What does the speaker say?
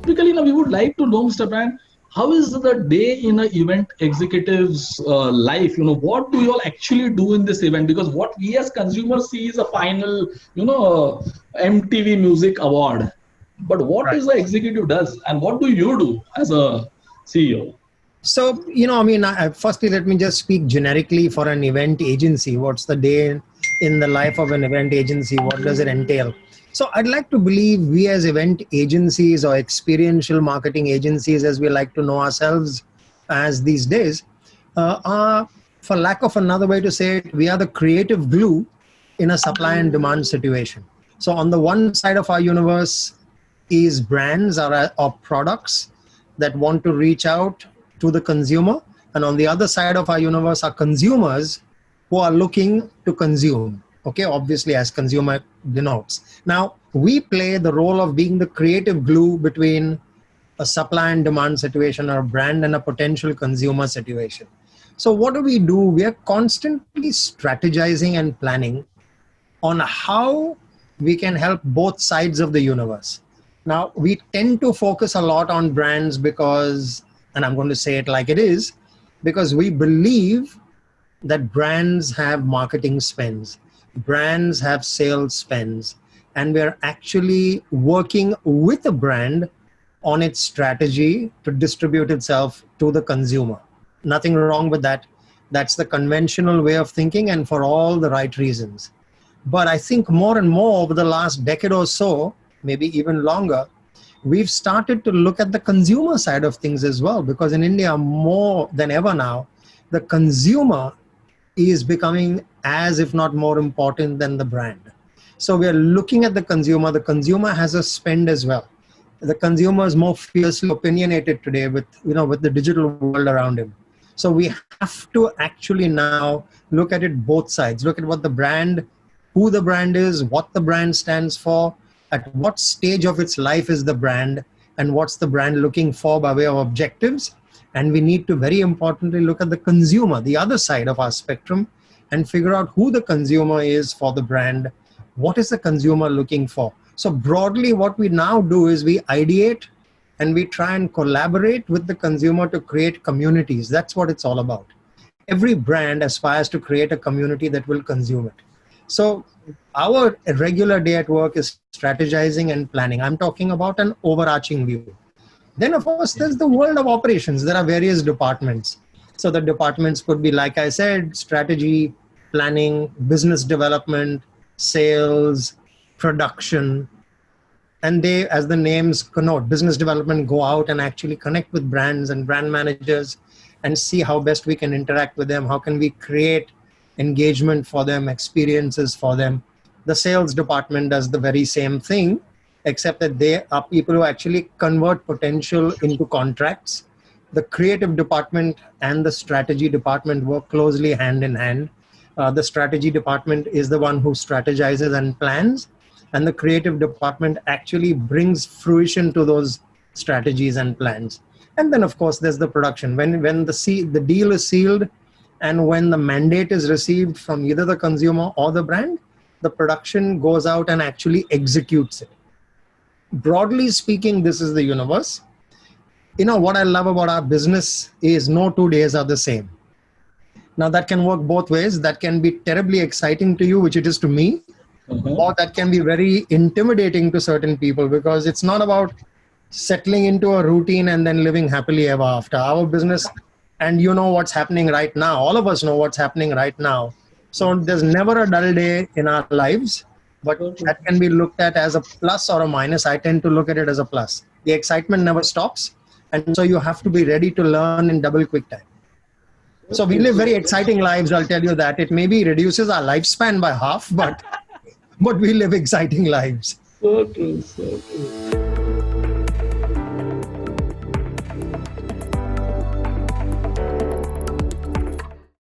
typically, we would like to know, Mr. Brand, how is the day in an event executive's life? What do you all actually do in this event? Because what we as consumers see is a final, MTV Music Award. But what Right. is the executive does, and what do you do as a CEO? So, firstly, let me just speak generically for an event agency. What's the day in the life of an event agency? What does it entail? So, I'd like to believe we as event agencies or experiential marketing agencies, as we like to know ourselves as these days, are, for lack of another way to say it, we are the creative glue in a supply and demand situation. So, on the one side of our universe is brands or products that want to reach out to the consumer. And on the other side of our universe are consumers who are looking to consume. Okay, obviously, as consumer denotes. Now, we play the role of being the creative glue between a supply and demand situation or a brand and a potential consumer situation. So, what do? We are constantly strategizing and planning on how we can help both sides of the universe. Now, we tend to focus a lot on brands because, and I'm going to say it like it is, because we believe that brands have marketing spends, brands have sales spends, and we're actually working with a brand on its strategy to distribute itself to the consumer. Nothing wrong with that. That's the conventional way of thinking, and for all the right reasons. But I think more and more over the last decade or so, maybe even longer, we've started to look at the consumer side of things as well, because in India, more than ever now, the consumer is becoming as if not more important than the brand. So we're looking at the consumer. The consumer has a spend as well. The consumer is more fiercely opinionated today with the digital world around him. So we have to actually now look at it both sides. Look at what the brand, who the brand is, what the brand stands for, at what stage of its life is the brand, and what's the brand looking for by way of objectives. And we need to very importantly look at the consumer, the other side of our spectrum, and figure out who the consumer is for the brand. What is the consumer looking for? So broadly, what we now do is we ideate and we try and collaborate with the consumer to create communities. That's what it's all about. Every brand aspires to create a community that will consume it. So our regular day at work is strategizing and planning. I'm talking about an overarching view. Then, of course, there's the world of operations. There are various departments. So the departments could be, like I said, strategy, planning, business development, sales, production. And they, as the names connote, business development, go out and actually connect with brands and brand managers and see how best we can interact with them. How can we create engagement for them, experiences for them. The sales department does the very same thing, except that they are people who actually convert potential into contracts. The creative department and the strategy department work closely hand in hand. The strategy department is the one who strategizes and plans, and the creative department actually brings fruition to those strategies and plans. And then, of course, there's the production. When the deal is sealed, and when the mandate is received from either the consumer or the brand, the production goes out and actually executes it. Broadly speaking, this is the universe. What I love about our business is no 2 days are the same. Now, that can work both ways. That can be terribly exciting to you, which it is to me, or that can be very intimidating to certain people, because it's not about settling into a routine and then living happily ever after. Our business, and what's happening right now. All of us know what's happening right now. So there's never a dull day in our lives, but that can be looked at as a plus or a minus. I tend to look at it as a plus. The excitement never stops. And so you have to be ready to learn in double quick time. So we live very exciting lives, I'll tell you that. It maybe reduces our lifespan by half, but we live exciting lives. So true, so true.